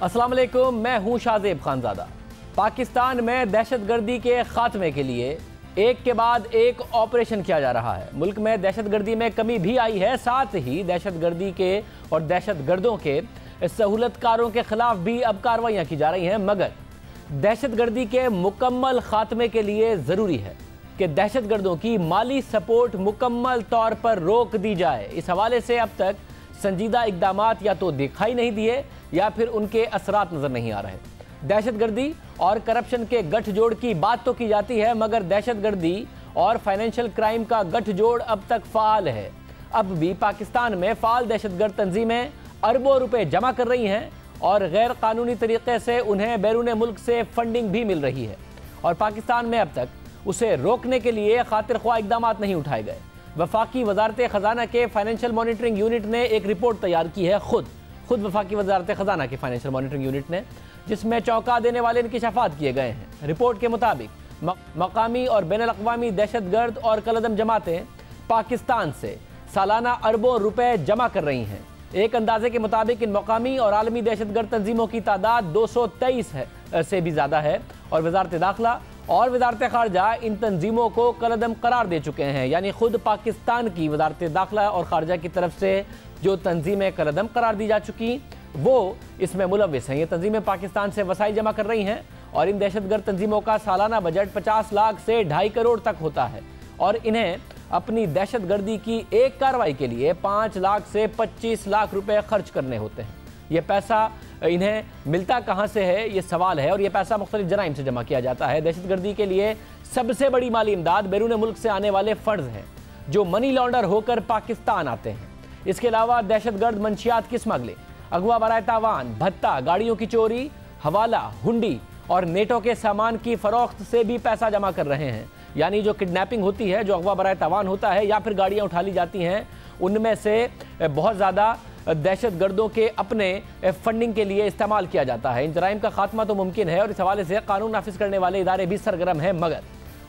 अस्सलाम वालेकुम, मैं हूं शाहजेब खानजादा। पाकिस्तान में दहशतगर्दी के खात्मे के लिए एक के बाद एक ऑपरेशन किया जा रहा है। मुल्क में दहशतगर्दी में कमी भी आई है, साथ ही दहशतगर्दी के और दहशतगर्दों के सहूलतकारों के खिलाफ भी अब कार्रवाइयाँ की जा रही हैं। मगर दहशतगर्दी के मुकम्मल खात्मे के लिए ज़रूरी है कि दहशतगर्दों की माली सपोर्ट मुकम्मल तौर पर रोक दी जाए। इस हवाले से अब तक संजीदा इकदामात या तो दिखाई नहीं दिए या फिर उनके असरात नजर नहीं आ रहे। दहशतगर्दी और करप्शन के गठजोड़ की बात तो की जाती है, मगर दहशतगर्दी और फाइनेंशियल क्राइम का गठजोड़ अब तक फाल है। अब भी पाकिस्तान में फाल दहशतगर्द तंजीमें अरबों रुपए जमा कर रही हैं और गैर कानूनी तरीके से उन्हें बैरून मुल्क से फंडिंग भी मिल रही है और पाकिस्तान में अब तक उसे रोकने के लिए खातिर ख्वाह इकदामात नहीं उठाए गए। वफाकी वजारत खजाना के फाइनेंशियल मॉनिटरिंग यूनिट ने एक रिपोर्ट तैयार की है, खुद वफाकी वजारत खजाना के फाइनेंशियल मॉनिटरिंग यूनिट ने, जिसमें चौंका देने वाले इंकिशाफात किए गए हैं। रिपोर्ट के मुताबिक मकामी और बैनुल अक़वामी दहशतगर्द और कलअदम जमातें पाकिस्तान से सालाना अरबों रुपए जमा कर रही हैं। एक अंदाजे के मुताबिक इन मकामी और आलमी दहशतगर्द तंजीमों की तादाद 223 से भी ज़्यादा है और वजारत दाखिला और वजारत खारजा इन तंजीमों को कलअदम करार दे चुके हैं। यानी खुद पाकिस्तान की वजारत दाखिला और खारजा की तरफ से जो तंजीमें कलअदम करार दी जा चुकी वो इसमें मुलव्विस हैं। ये तंजीमें पाकिस्तान से वसाइल जमा कर रही हैं और इन दहशतगर्द तंजीमों का सालाना बजट 50 लाख से 2.5 करोड़ तक होता है और इन्हें अपनी दहशतगर्दी की एक कार्रवाई के लिए 5 लाख से 25 लाख रुपए खर्च करने होते हैं। ये पैसा इन्हें मिलता कहाँ से है, ये सवाल है और ये पैसा मुख्तलिफ जराइम से जमा किया जाता है। दहशतगर्दी के लिए सबसे बड़ी माली इमदाद बैरून मुल्क से आने वाले फंड्स हैं जो मनी लॉन्डर होकर पाकिस्तान आते हैं। इसके अलावा दहशतगर्द मंशियात की स्मगलिंग, अगवा बराए तावान, भत्ता, गाड़ियों की चोरी, हवाला, हुंडी और नेटो के सामान की फरोख्त से भी पैसा जमा कर रहे हैं। यानी जो किडनैपिंग होती है, जो अगवा बराए तावान होता है या फिर गाड़ियाँ उठा ली जाती हैं, उनमें से बहुत ज़्यादा दहशतगर्दों के अपने फंडिंग के लिए इस्तेमाल किया जाता है। इन जराइम का खात्मा तो मुमकिन है और इस हवाले से कानून नाफिज करने वाले इदारे भी सरगर्म हैं, मगर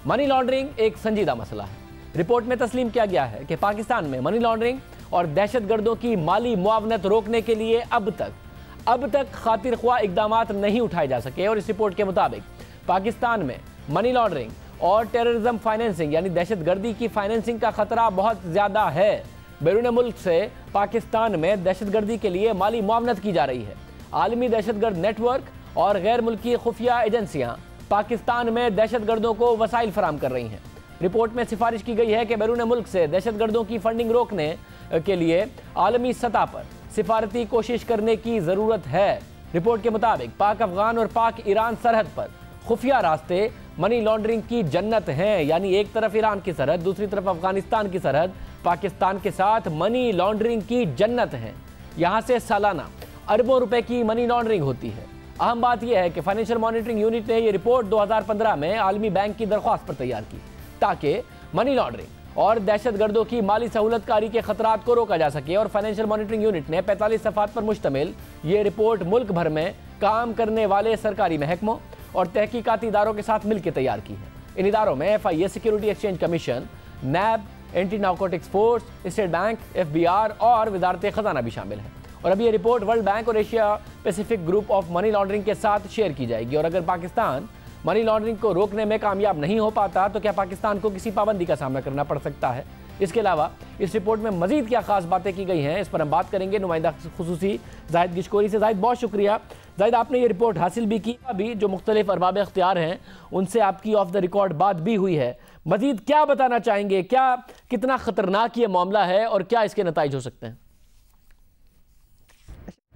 मनी लॉन्ड्रिंग एक संजीदा मसला है। रिपोर्ट में तस्लीम किया गया है कि पाकिस्तान में मनी लॉन्ड्रिंग और दहशतगर्दों की माली मुआवनत रोकने के लिए अब तक खातिर ख्वाह इकदामात नहीं उठाए जा सके और इस रिपोर्ट के मुताबिक पाकिस्तान में मनी लॉन्ड्रिंग और टेररिज्म फाइनेंसिंग यानी दहशतगर्दी की फाइनेंसिंग का खतरा बहुत ज़्यादा है। बैरून मुल्क से पाकिस्तान में दहशतगर्दी के लिए माली मुआवनत की जा रही है। आलमी दहशतगर्द नेटवर्क और गैर मुल्की खुफिया एजेंसियाँ पाकिस्तान में दहशतगर्दों को वसाइल फराम कर रही हैं। रिपोर्ट में सिफारिश की गई है कि बैरून मुल्क से दहशतगर्दों की फंडिंग रोकने के लिए आलमी सतह पर सिफारती कोशिश करने की ज़रूरत है। रिपोर्ट के मुताबिक पाक अफगान और पाक ईरान सरहद पर खुफिया रास्ते मनी लॉन्ड्रिंग की जन्नत हैं। यानी एक तरफ ईरान की सरहद, दूसरी तरफ अफगानिस्तान की सरहद पाकिस्तान के साथ मनी लॉन्ड्रिंग की जन्नत है। यहाँ से सालाना अरबों रुपए की मनी लॉन्ड्रिंग होती है। अहम बात यह है कि फाइनेंशियल मॉनिटरिंग यूनिट ने यह रिपोर्ट 2015 में आलमी बैंक की दरख्वास्त पर तैयार की ताकि मनी लॉन्ड्रिंग और दहशतगर्दों की माली सहूलतकारी के खतरात को रोका जा सके और फाइनेंशियल मॉनिटरिंग यूनिट ने 45 सफ़ात पर मुश्तमिल ये रिपोर्ट मुल्क भर में काम करने वाले सरकारी महकमों और तहकीकाती इदारों के साथ मिलकर तैयार की है। इन इदारों में FIA, security exchange commission, NAB, anti narcotics force, state bank, FBR और वजारत खजाना भी शामिल है। और अब ये रिपोर्ट वर्ल्ड बैंक और Asia Pacific group of money laundering के साथ शेयर की जाएगी और अगर पाकिस्तान मनी लॉन्ड्रिंग को रोकने में कामयाब नहीं हो पाता तो क्या पाकिस्तान को किसी पाबंदी का सामना करना पड़ सकता है। इसके अलावा इस रिपोर्ट में मजीद क्या खास बातें की गई हैं, इस पर हम बात करेंगे नुमाइंदा खुसूसी जाहिद गिशकोरी से। जाहिद, बहुत शुक्रिया। जाहिद, आपने ये रिपोर्ट हासिल भी की, अभी जो मुख्तलिफ अरबाब इख्तियार हैं उनसे आपकी ऑफ द रिकॉर्ड बात भी हुई है। मजीद क्या बताना चाहेंगे, क्या कितना ख़तरनाक ये मामला है और क्या इसके नताइज हो सकते हैं?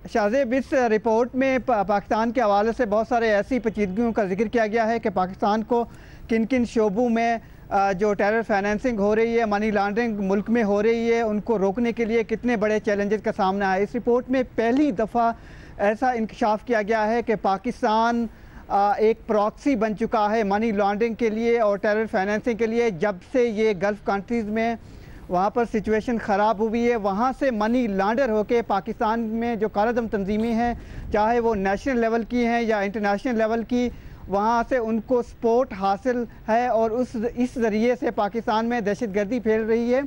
शाहजेब, इस रिपोर्ट में पाकिस्तान के हवाले से बहुत सारे ऐसी पेचीदगियों का जिक्र किया गया है कि पाकिस्तान को किन किन शोबों में जो टेरर फाइनेंसिंग हो रही है, मनी लॉन्ड्रिंग मुल्क में हो रही है, उनको रोकने के लिए कितने बड़े चैलेंजेस का सामना है। इस रिपोर्ट में पहली दफ़ा ऐसा इंकशाफ किया गया है कि पाकिस्तान एक प्रॉक्सी बन चुका है मनी लॉन्ड्रिंग के लिए और टेरर फाइनेंसिंग के लिए। जब से ये गल्फ़ कंट्रीज़ में वहाँ पर सिचुएशन ख़राब हुई है, वहाँ से मनी लॉन्डर होके पाकिस्तान में जो कालादम तंजीमें हैं, चाहे वो नेशनल लेवल की हैं या इंटरनेशनल लेवल की, वहाँ से उनको सपोर्ट हासिल है और इस ज़रिए से पाकिस्तान में दहशतगर्दी फैल रही है।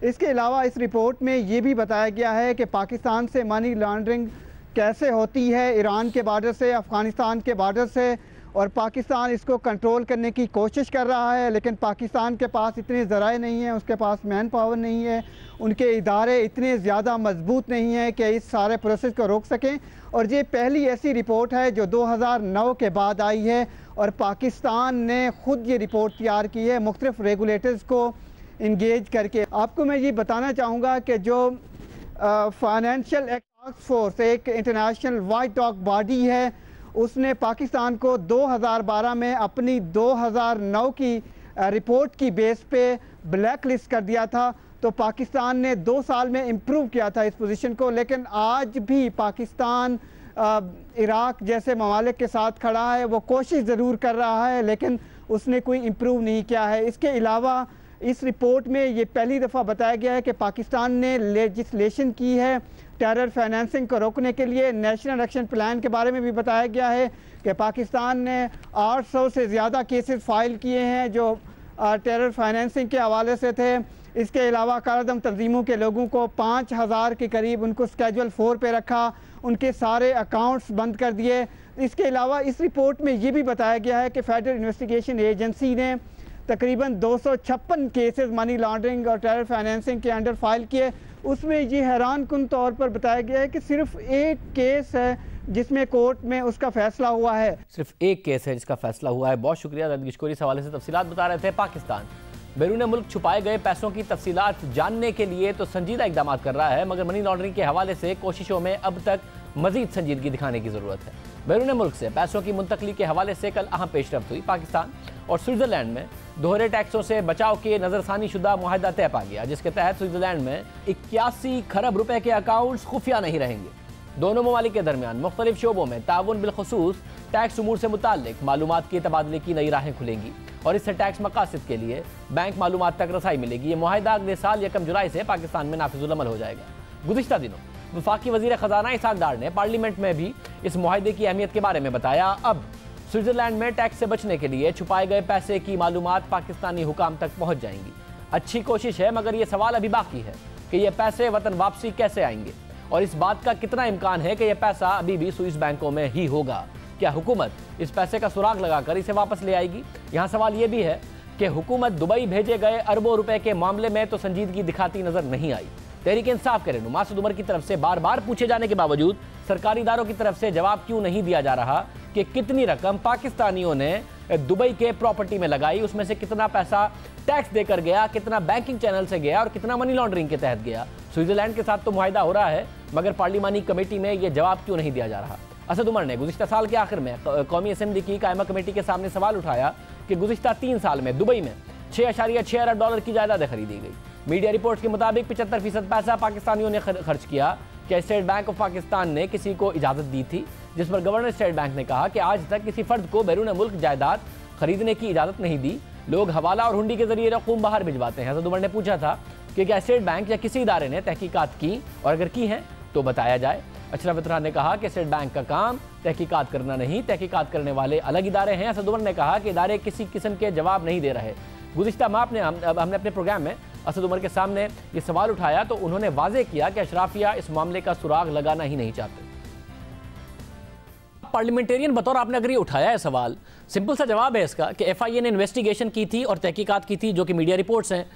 इसके अलावा इस रिपोर्ट में ये भी बताया गया है कि पाकिस्तान से मनी लॉन्ड्रिंग कैसे होती है ईरान के बॉर्डर से, अफ़गानिस्तान के बॉर्डर से, और पाकिस्तान इसको कंट्रोल करने की कोशिश कर रहा है, लेकिन पाकिस्तान के पास इतने ज़राए नहीं हैं, उसके पास मैन पावर नहीं है, उनके इदारे इतने ज़्यादा मजबूत नहीं हैं कि इस सारे प्रोसेस को रोक सकें। और ये पहली ऐसी रिपोर्ट है जो 2009 के बाद आई है, और पाकिस्तान ने ख़ुद ये रिपोर्ट तैयार की है मुख्तलिफ रेगुलेटर्स को इंगेज करके। आपको मैं ये बताना चाहूँगा कि जो फाइनेंशियल टास्क फोर्स एक इंटरनेशनल वाइट डॉग बॉडी है, उसने पाकिस्तान को 2012 में अपनी 2009 की रिपोर्ट की बेस पे ब्लैक लिस्ट कर दिया था। तो पाकिस्तान ने 2 साल में इम्प्रूव किया था इस पोजीशन को, लेकिन आज भी पाकिस्तान इराक जैसे ममालिक के साथ खड़ा है। वो कोशिश ज़रूर कर रहा है, लेकिन उसने कोई इम्प्रूव नहीं किया है। इसके अलावा इस रिपोर्ट में ये पहली दफ़ा बताया गया है कि पाकिस्तान ने लेजिस्लेशन की है टेरर फाइनेंसिंग को रोकने के लिए। नेशनल एक्शन प्लान के बारे में भी बताया गया है कि पाकिस्तान ने 800 से ज़्यादा केसेस फाइल किए हैं जो टेरर फाइनेंसिंग के हवाले से थे। इसके अलावा कारादम तंजीमों के लोगों को 5000 के करीब उनको स्केड्यूल 4 पे रखा, उनके सारे अकाउंट्स बंद कर दिए। इसके अलावा इस रिपोर्ट में ये भी बताया गया है कि फेडरल इन्वेस्टिगेशन एजेंसी ने तकरीबन 256 केसेस मनी लॉन्ड्रिंग और टेरर फाइनेंसिंग के अंडर फाइल किए। उसमें ये हैरान कुन तौर पर बताया गया है कि सिर्फ एक केस है जिसमें कोर्ट में उसका फैसला हुआ है। सिर्फ एक केस है जिसका फैसला हुआ है। बहुत शुक्रिया ज़ैद गिशकोरी इस हवाले से तफसीलात बता रहे थे। पाकिस्तान बैरून मुल्क छुपाए गए पैसों की तफसीलात जानने के लिए तो संजीदा इकदाम कर रहा है, मगर मनी लॉन्ड्रिंग के हवाले से कोशिशों में अब तक मजीद संजीदगी दिखाने की ज़रूरत है। बैरून मुल्क से पैसों की मुंतकली के हवाले से कल अहम पेशरफ्त हुई। पाकिस्तान और स्विट्ज़रलैंड में दोहरे टैक्सों से बचाव के नजरसानी शुदा मुआहदा तय पा गया, जिसके तहत स्विट्ज़रलैंड में 81 खरब रुपए के अकाउंट्स खुफिया नहीं रहेंगे। दोनों ममालिक के दरमियान मुख्तलिफ शोबों में ताउन बिलखुसूस टैक्स उमूर से मुताल्लिक मालूमात के तबादले की नई राहें खुलेंगी और इससे टैक्स मकासद के लिए बैंक मालूमात तक रसाई मिलेगी। ये मुआहदा अगले साल 1 जुलाई से पाकिस्तान में नाफिजुल अमल हो जाएगा। गुज़िश्ता दिनों वफाकी वज़ीर ख़जाना इसहाक़ डार ने पार्लियामेंट में भी इस मुआहदे की अहमियत के बारे में बताया। अब स्विट्ज़रलैंड में टैक्स से बचने के लिए छुपाए गए पैसे की मालूमात पाकिस्तानी हुकाम तक पहुँच जाएंगी। अच्छी कोशिश है, मगर ये सवाल अभी बाकी है कि ये पैसे वतन वापसी कैसे आएंगे और इस बात का कितना इम्कान है कि यह पैसा अभी भी स्विस बैंकों में ही होगा। क्या हुकूमत इस पैसे का सुराग लगाकर इसे वापस ले आएगी? यहाँ सवाल ये भी है कि हुकूमत दुबई भेजे गए अरबों रुपए के मामले में तो संजीदगी दिखाती नजर नहीं आई। तहरीक इंसाफ के रहनुमा मासूद उमर की तरफ से बार बार पूछे जाने के बावजूद सरकारी इदारों की तरफ से जवाब क्यों नहीं दिया जा रहा कि कितनी रकम पाकिस्तानियों ने दुबई के प्रॉपर्टी में लगाई, उसमें से कितना पैसा टैक्स देकर गया, कितना बैंकिंग चैनल से गया और कितना मनी लॉन्ड्रिंग के तहत गया। स्विट्जरलैंड के साथ तो मुआहदा हो रहा है, मगर पार्लिमानी कमेटी में यह जवाब क्यों नहीं दिया जा रहा? असद उमर ने गुज़िश्ता साल के आखिर में कौमी असम्बली की कायमा कमेटी के सामने सवाल उठाया कि गुज़िश्ता 3 साल में दुबई में 6.6 अरब डॉलर की जायदादें खरीदी गई। मीडिया रिपोर्ट के मुताबिक 75% पैसा पाकिस्तानियों ने खर्च किया। क्या स्टेट बैंक ऑफ पाकिस्तान ने किसी को इजाज़त दी थी? जिस पर गवर्नर स्टेट बैंक ने कहा कि आज तक किसी फर्द को बैरून मुल्क जायदाद खरीदने की इजाज़त नहीं दी। लोग हवाला और हुंडी के जरिए रकूम बाहर भिजवाते हैं। असद उमर ने पूछा था कि क्या स्टेट बैंक या किसी इदारे ने तहकीकात की, और अगर की हैं तो बताया जाए। अशरफ इतरान ने कहा कि स्टेट बैंक का काम तहकीकात करना नहीं, तहकीकात करने वाले अलग इदारे हैं। असद उमर ने कहा कि इदारे किसी किस्म के जवाब नहीं दे रहे। गुज़िश्ता माह हमने अपने प्रोग्राम में असद उमर के सामने ये सवाल उठाया तो उन्होंने वाजे किया कि अशराफिया इस मामले का सुराग लगाना ही नहीं चाहते। पार्लियामेंटेरियन बतौर आपने अगर ये उठाया है सवाल, सिंपल सा जवाब है इसका कि एफआईए ने इन्वेस्टिगेशन की थी और तहकीकात की थी, जो कि मीडिया रिपोर्ट्स हैं।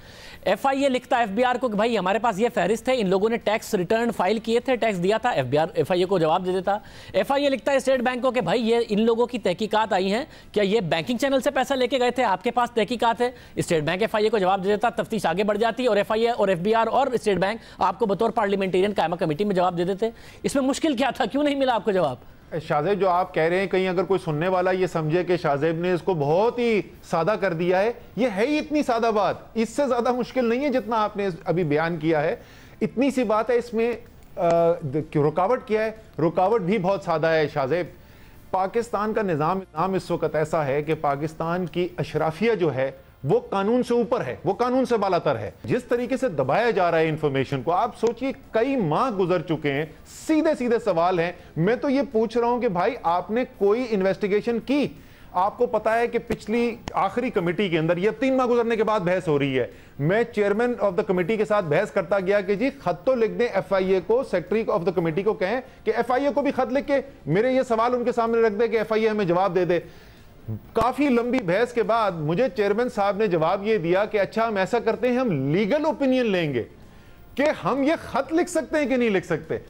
एफआईए लिखता है एफबीआर को कि भाई हमारे पास ये फहरिस्त है, इन लोगों ने टैक्स रिटर्न फाइल किए थे, टैक्स दिया था। एफआईए को जवाब दे देता। एफआईए लिखता है स्टेट बैंक को कि भाई ये इन लोगों की तहकीकात आई हैं, क्या ये बैंकिंग चैनल से पैसा लेके गए थे, आपके पास तहकीकात है? स्टेट बैंक एफआईए को जवाब दे देता, तफ्तीश आगे बढ़ जाती और एफआईए और एफबीआर और स्टेट बैंक आपको बतौर पार्लियामेंटेरियन कायमा कमेटी में जवाब दे देते। इसमें मुश्किल क्या था, क्यों नहीं मिला आपको जवाब? शाहजेब, जो आप कह रहे हैं, कहीं अगर कोई सुनने वाला ये समझे कि शाहजेब ने इसको बहुत ही सादा कर दिया है, ये है ही इतनी सादा बात, इससे ज्यादा मुश्किल नहीं है जितना आपने अभी बयान किया है। इतनी सी बात है, इसमें रुकावट क्या है? रुकावट भी बहुत सादा है शाहजेब। पाकिस्तान का निज़ाम इस वक्त ऐसा है कि पाकिस्तान की अशराफिया जो है वो कानून से ऊपर है, वो कानून से बालातर है। जिस तरीके से दबाया जा रहा है इंफॉर्मेशन को, आप सोचिए कई माह गुजर चुके हैं, सीधे सीधे सवाल हैं। मैं तो ये पूछ रहा हूं कि भाई आपने कोई इन्वेस्टिगेशन की? आपको पता है कि पिछली आखिरी कमेटी के अंदर, यह 3 माह गुजरने के बाद बहस हो रही है, मैं चेयरमैन ऑफ द कमेटी के साथ बहस करता गया कि जी खत तो लिख दें एफआईए को, सेक्रेटरी ऑफ द कमेटी को कहें कि एफआईए को भी खत लिख के मेरे ये सवाल उनके सामने रख दे कि एफआईए हमें जवाब दे दे। काफी लंबी बहस के बाद मुझे चेयरमैन साहब ने जवाब ये दिया कि अच्छा हम ऐसा करते हैं, हम लीगल ओपिनियन लेंगे कि हम ये खत लिख सकते हैं कि नहीं लिख सकते।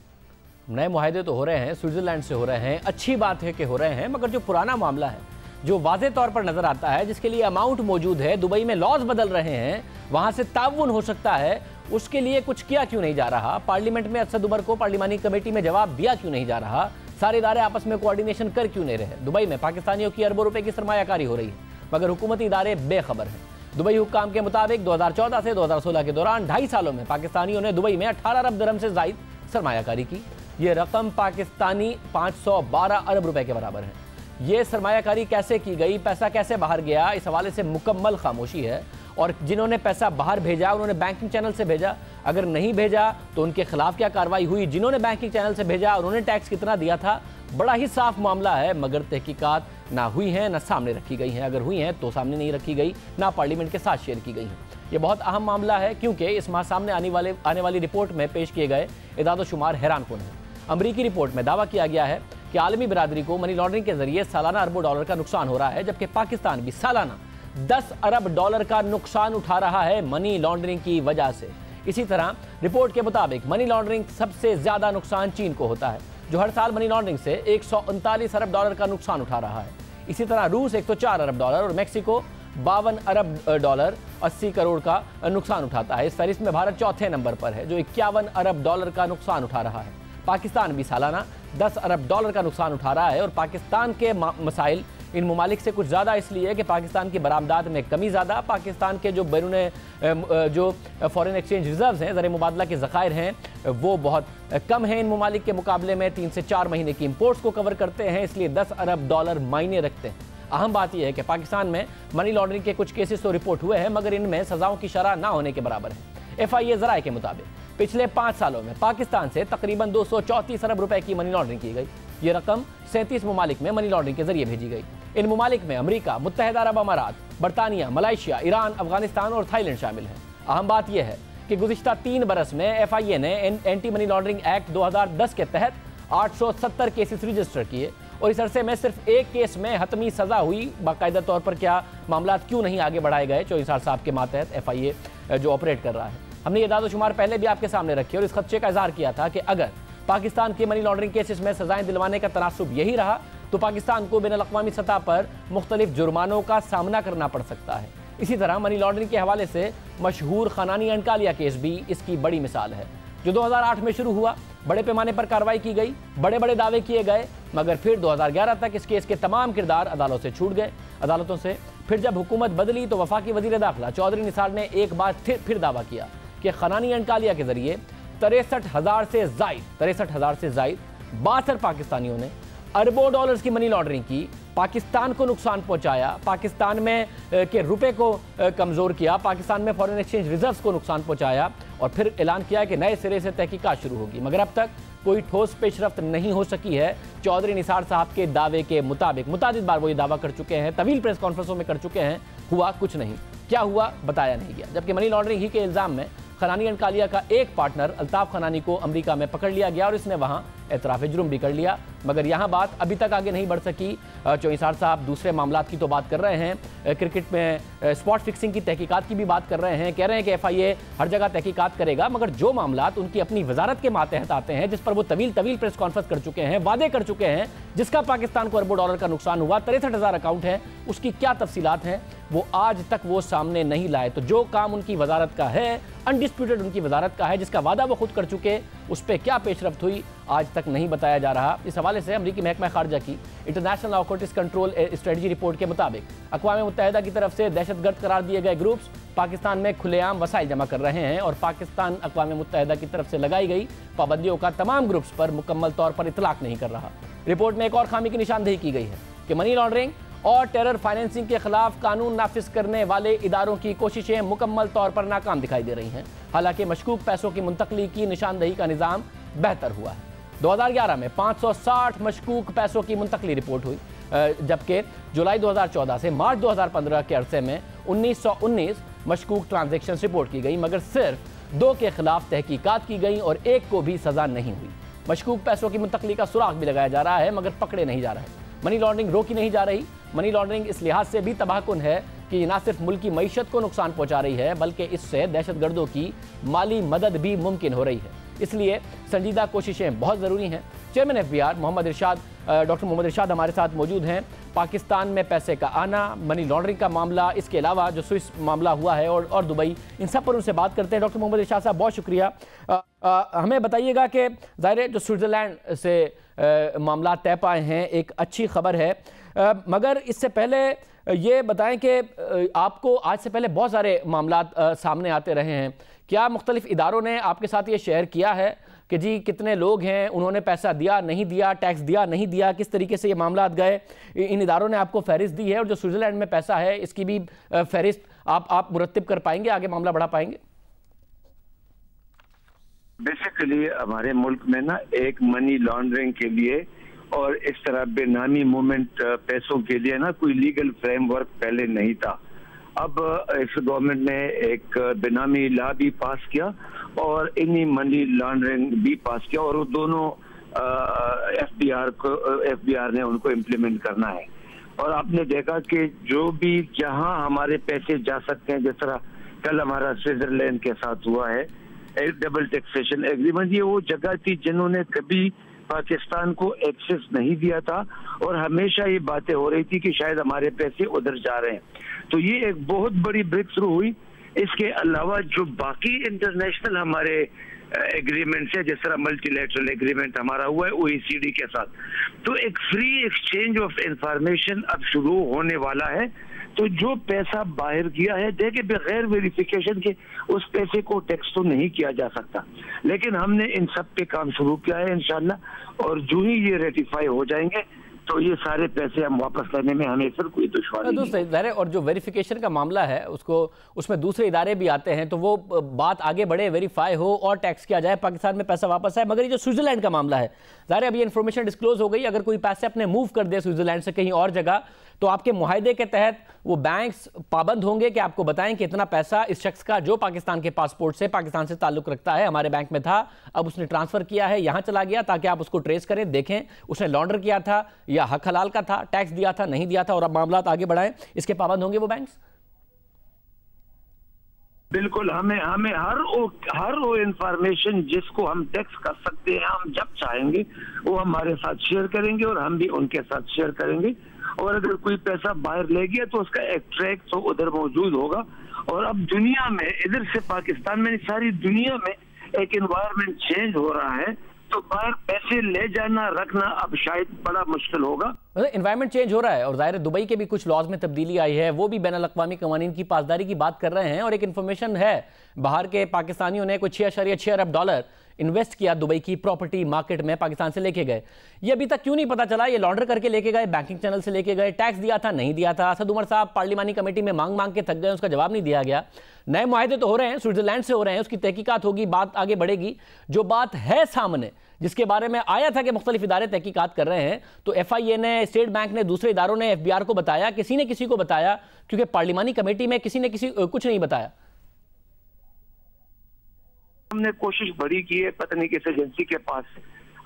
नए मुआहदे तो हो रहे हैं, स्विट्जरलैंड से हो रहे हैं, अच्छी बात है कि हो रहे हैं, मगर जो पुराना मामला है जो वाज़े तौर पर नजर आता है, जिसके लिए अमाउंट मौजूद है, दुबई में लॉज बदल रहे हैं, वहां से ताउन हो सकता है, उसके लिए कुछ किया क्यों नहीं जा रहा? पार्लियामेंट में असद उमर को पार्लिमानी कमेटी में जवाब दिया क्यों नहीं जा रहा? सारे इदारे आपस में कोऑर्डिनेशन कर क्यों नहीं रहे? दुबई में पाकिस्तानियों की अरबों रुपए की सरमायाकारी हो रही है, मगर हुकूमती इदारे बेखबर हैं। दुबई हुक्काम के मुताबिक 2014 से 2016 के दौरान 2.5 सालों में पाकिस्तानियों ने दुबई में 18 अरब दिरहम से जायद सरमायाकारी की। ये रकम पाकिस्तानी 512 अरब रुपए के बराबर है। ये सरमायाकारी कैसे की गई, पैसा कैसे बाहर गया, इस हवाले से मुकम्मल खामोशी है। और जिन्होंने पैसा बाहर भेजा उन्होंने बैंकिंग चैनल से भेजा, अगर नहीं भेजा तो उनके खिलाफ क्या कार्रवाई हुई? जिन्होंने बैंकिंग चैनल से भेजा उन्होंने टैक्स कितना दिया था? बड़ा ही साफ मामला है, मगर तहकीकात ना हुई हैं ना सामने रखी गई हैं। अगर हुई हैं तो सामने नहीं रखी गई, ना पार्लियामेंट के साथ शेयर की गई हैं। ये बहुत अहम मामला है क्योंकि इस माह सामने आने वाली रिपोर्ट में पेश किए गए इदाद-ओ-शुमार हैरानकुन है। अमरीकी रिपोर्ट में दावा किया गया है कि आलमी बिरादरी को मनी लॉन्ड्रिंग के जरिए सालाना अरबों डॉलर का नुकसान हो रहा है, जबकि पाकिस्तान भी सालाना 10 अरब डॉलर का नुकसान उठा रहा है मनी लॉन्ड्रिंग की वजह से। इसी तरह रिपोर्ट के मुताबिक मनी लॉन्ड्रिंग सबसे ज्यादा नुकसान चीन को होता है, जो हर साल मनी लॉन्ड्रिंग से 139 अरब डॉलर का नुकसान उठा रहा है। इसी तरह रूस 104 अरब डॉलर और मैक्सिको 52 अरब डॉलर 80 करोड़ का नुकसान उठाता है। इस फहरिस्त में भारत चौथे नंबर पर है, जो 51 अरब डॉलर का नुकसान उठा रहा है। पाकिस्तान भी सालाना 10 अरब डॉलर का नुकसान उठा रहा है, और पाकिस्तान के मसाइल इन ममालिक से कुछ ज़्यादा इसलिए कि पाकिस्तान की बरामदात में कमी ज़्यादा, पाकिस्तान के जो बैरून जो फॉरेन एक्सचेंज रिजर्व्स हैं, ज़र मुबादला के ज़खायर हैं, वो बहुत कम हैं इन ममालिक के मुकाबले में। 3 से 4 महीने की इंपोर्ट्स को कवर करते हैं, इसलिए 10 अरब डॉलर मायने रखते हैं। अहम बात यह है कि पाकिस्तान में मनी लॉन्ड्रिंग के कुछ केसेस तो रिपोर्ट हुए हैं, मगर इनमें सजाओं की शरह ना होने के बराबर है। FIA ज़राए के मुताबिक पिछले 5 सालों में पाकिस्तान से तकरीबन 234 अरब रुपए की मनी लॉन्ड्रिंग की गई। ये रकम 37 ममालिक में मनी लॉन्ड्रिंग के जरिए भेजी गई। इन ममालिक में अमेरिका, मुत्तहिदा अरब अमारात, बरतानिया, मलाइशिया, ईरान, अफगानिस्तान और थाईलैंड शामिल हैं। अहम बात यह है कि गुज़िश्ता 3 बरस में FIA ने एंटी मनी लॉन्ड्रिंग एक्ट 2010 के तहत 870 केसेस रजिस्टर किए, और इस अरसे में सिर्फ एक केस में हतमी सजा हुई। बाकायदा तौर पर क्या मामला क्यों नहीं आगे बढ़ाए गए? 24 साहब के मातहत FIA जो ऑपरेट कर रहा है। हमने ये दादो-शुमार पहले भी आपके सामने रखे और इस खदशे का इजहार किया था कि अगर पाकिस्तान के मनी लॉन्ड्रिंग केसेस में सजाएं दिलवाने का तनासुब यही रहा तो पाकिस्तान को बैनुल-अक़वामी सतह पर मुख्तलिफ जुर्मानों का सामना करना पड़ सकता है। इसी तरह मनी लॉन्ड्रिंग के हवाले से मशहूर खनानी अंकालिया केस भी इसकी बड़ी मिसाल है, जो 2008 में शुरू हुआ। बड़े पैमाने पर कार्रवाई की गई, बड़े बड़े दावे किए गए, मगर फिर 2011 तक इस केस के तमाम किरदार अदालतों से। फिर जब हुकूमत बदली तो वफाकी वज़ीर दाखिला चौधरी निसार ने एक बार फिर दावा किया कि खनानी अंकालिया के जरिए 63,000 से जायद 62 पाकिस्तानियों ने अरबों डॉलर्स की मनी लॉन्ड्रिंग की, पाकिस्तान को नुकसान पहुंचाया, पाकिस्तान में के रुपए को कमज़ोर किया, पाकिस्तान में फॉरेन एक्सचेंज रिजर्व्स को नुकसान पहुंचाया, और फिर ऐलान किया कि नए सिरे से तहकीकात शुरू होगी। मगर अब तक कोई ठोस पेशरफ्त नहीं हो सकी है। चौधरी निसार साहब के दावे के मुताबिक मुतादिद बार वो ये दावा कर चुके हैं, तवील प्रेस कॉन्फ्रेंसों में कर चुके हैं, हुआ कुछ नहीं। क्या हुआ बताया नहीं गया। जबकि मनी लॉन्ड्रिंग ही के इल्ज़ाम में खनानी अंकालिया का एक पार्टनर अल्ताफ खनानी को अमेरिका में पकड़ लिया गया और इसने वहां एतराफ़ जुर्म भी कर लिया। मगर यहां बात अभी तक आगे नहीं बढ़ सकी। 24 साहब दूसरे मामलात की तो बात कर रहे हैं, क्रिकेट में स्पॉट फिक्सिंग की तहकीकात की भी बात कर रहे हैं। कह रहे हैं कि FIA हर जगह तहकीकात करेगा, मगर जो मामलात उनकी अपनी वजारत के मातहत आते हैं, जिस पर वो तवील प्रेस कॉन्फ्रेंस कर चुके हैं, वादे कर चुके हैं, जिसका पाकिस्तान को अरबों डॉलर का नुकसान हुआ, 63,000 अकाउंट है, उसकी क्या तफसीलात हैं वो आज तक वो सामने नहीं लाए। तो जो काम उनकी वजारत का है, अनडिस्प्यूटेड उनकी वजारत का है, जिसका वादा वो खुद कर चुके, उस पर क्या पेशरफ्त हुई आज तक नहीं बताया जा रहा। इस हवाले से अमरीकी महकमा खारजा की international narcotics control strategy report के मुताबिक अक़वाम मुत्तहिदा की तरफ से दहशतगर्द करार दिए गए ग्रुप्स पाकिस्तान में खुलेआम वसाइल जमा कर रहे हैं, और पाकिस्तान अक़वाम मुत्तहिदा की तरफ से लगाई गई पाबंदियों का तमाम ग्रुप्स पर मुकम्मल तौर पर इतलाक नहीं कर रहा। रिपोर्ट में एक और खामी की निशानदेही की गई है कि मनी लॉन्ड्रिंग और टेरर फाइनेंसिंग के खिलाफ कानून नाफिज करने वाले इदारों की कोशिशें मुकम्मल तौर पर नाकाम दिखाई दे रही हैं। हालांकि मशकूक पैसों की मुंतकली की निशानदेही का निज़ाम बेहतर हुआ है। 2011 में 560 मशकूक पैसों की मुंतकली रिपोर्ट हुई, जबकि जुलाई 2014 से मार्च 2015 के अरसे में 1919 मशकूक ट्रांजैक्शंस रिपोर्ट की गई, मगर सिर्फ 2 के खिलाफ तहकीकात की गई और 1 को भी सजा नहीं हुई। मशकूक पैसों की मुंतकली का सुराग भी लगाया जा रहा है मगर पकड़े नहीं जा रहे। मनी लॉन्ड्रिंग रोकी नहीं जा रही। मनी लॉन्ड्रिंग इस लिहाज से भी तबाहकुन है कि ये न सिर्फ मुल्क की मईशत को नुकसान पहुंचा रही है बल्कि इससे दहशतगर्दों की माली मदद भी मुमकिन हो रही है। इसलिए संजीदा कोशिशें बहुत ज़रूरी हैं। चेयरमैन FBI डॉक्टर मोहम्मद इरशाद हमारे साथ मौजूद हैं। पाकिस्तान में पैसे का आना, मनी लॉन्ड्रिंग का मामला, इसके अलावा जो स्विस मामला हुआ है और दुबई, इन सब पर उनसे बात करते हैं। डॉक्टर मोहम्मद इरशाद साहब, बहुत शुक्रिया। हमें बताइएगा कि ज़ाहिर है जो स्विट्ज़रलैंड से मामला तय पाए हैं, एक अच्छी खबर है, मगर इससे पहले ये बताएं कि आपको आज से पहले बहुत सारे मामला सामने आते रहे हैं। क्या मुख्तलिफ इदारों ने आपके साथ ये शेयर किया है कि जी कितने लोग हैं, उन्होंने पैसा दिया नहीं दिया, टैक्स दिया नहीं दिया, किस तरीके से ये मामला गए? इन इदारों ने आपको फहरिस्त दी है और जो स्विट्ज़रलैंड में पैसा है इसकी भी फहरिस्त आप मुरत्तिब कर पाएंगे, आगे मामला बढ़ा पाएंगे? बेसिकली हमारे मुल्क में ना एक मनी लॉन्ड्रिंग के लिए और इस तरह बेनामी मूवमेंट पैसों के लिए ना कोई लीगल फ्रेमवर्क पहले नहीं था। अब इस गवर्नमेंट ने एक बेनामी लॉ भी पास किया और इन्हीं मनी लॉन्ड्रिंग भी पास किया और वो दोनों FBI ने उनको इम्प्लीमेंट करना है। और आपने देखा कि जो भी जहां हमारे पैसे जा सकते हैं, जिस तरह कल हमारा स्विट्जरलैंड के साथ हुआ है एक डबल टैक्सेशन एग्रीमेंट, ये वो जगह थी जिन्होंने कभी पाकिस्तान को एक्सेस नहीं दिया था और हमेशा ये बातें हो रही थी कि शायद हमारे पैसे उधर जा रहे हैं। तो ये एक बहुत बड़ी ब्रेक थ्रू हुई। इसके अलावा जो बाकी इंटरनेशनल हमारे एग्रीमेंट्स है, जिस तरह मल्टीलैटरल एग्रीमेंट हमारा हुआ है OECD के साथ, तो एक फ्री एक्सचेंज ऑफ इंफॉर्मेशन अब शुरू होने वाला है। तो जो पैसा बाहर किया है, देखे बगैर वेरिफिकेशन के उस पैसे को टैक्स तो नहीं किया जा सकता, लेकिन हमने इन सब पे काम शुरू किया है इंशाल्लाह। और जो ही ये रेटिफाई हो जाएंगे तो ये सारे पैसे हम वापस लेने में हमें फिर कोई दुश्वारी नहीं है। और जो वेरिफिकेशन का मामला है उसमें दूसरे इदारे भी आते हैं, तो वो बात आगे बढ़े, वेरीफाई हो और टैक्स किया जाए, पाकिस्तान में पैसा वापस आए। मगर ये जो स्विट्जरलैंड का मामला है, ज़ाहिर है अभी इन्फॉर्मेशन डिस्क्लोज हो गई, अगर कोई पैसे अपने मूव कर दे स्विट्जरलैंड से कहीं और जगह, तो आपके मुआहदे के तहत वो बैंक्स पाबंद होंगे कि आपको बताएं कि इतना पैसा इस शख्स का जो पाकिस्तान के पासपोर्ट से पाकिस्तान से ताल्लुक रखता है हमारे बैंक में था, अब उसने ट्रांसफर किया है, यहां चला गया, ताकि आप उसको ट्रेस करें, देखें उसने लॉन्डर किया था या हक हलाल का था, टैक्स दिया था नहीं दिया था, और अब मामला आगे बढ़ाएं। इसके पाबंद होंगे वो बैंक्स? बिल्कुल, हमें हर वो इंफॉर्मेशन जिसको हम टैक्स कर सकते हैं, हम जब चाहेंगे वो हमारे साथ शेयर करेंगे और हम भी उनके साथ शेयर करेंगे। और अगर कोई पैसा बाहर ले गया तो उसका एक ट्रैक तो उधर मौजूद होगा। और अब दुनिया में, इधर से पाकिस्तान में, सारी दुनिया में एक एनवायरनमेंट चेंज हो रहा है, तो बाहर पैसे ले जाना रखना अब शायद बड़ा मुश्किल होगा। एनवायरनमेंट चेंज हो रहा है और ज़ाहिर दुबई के भी कुछ लॉज में तब्दीली आई है, वो भी बैनुल अक़वामी कवानीन की पासदारी की बात कर रहे हैं। और एक इन्फॉर्मेशन है, बाहर के पाकिस्तानियों ने कोई $6.6 अरब इन्वेस्ट किया दुबई की प्रॉपर्टी मार्केट में, पाकिस्तान से लेके गए। ये अभी तक क्यों नहीं पता चला? ये लॉन्डर करके लेके गए, बैंकिंग चैनल से लेके गए, टैक्स दिया था नहीं दिया था। असद उमर साहब पार्लिमानी कमेटी में मांग के थक गए, उसका जवाब नहीं दिया गया। नए मुआहदे तो हो रहे हैं, स्विट्जरलैंड से हो रहे हैं, उसकी तहकीकात होगी, बात आगे बढ़ेगी। जो बात है सामने, जिसके बारे में आया था कि मुख्तलिफ इदारे तहकीकात कर रहे हैं, तो FIA ने, स्टेट बैंक ने, दूसरे इदारों ने FBR को बताया, किसी ने किसी को बताया, क्योंकि पार्लिमानी कमेटी में किसी ने कुछ नहीं बताया। हमने कोशिश बड़ी की है, पता नहीं किस एजेंसी के पास,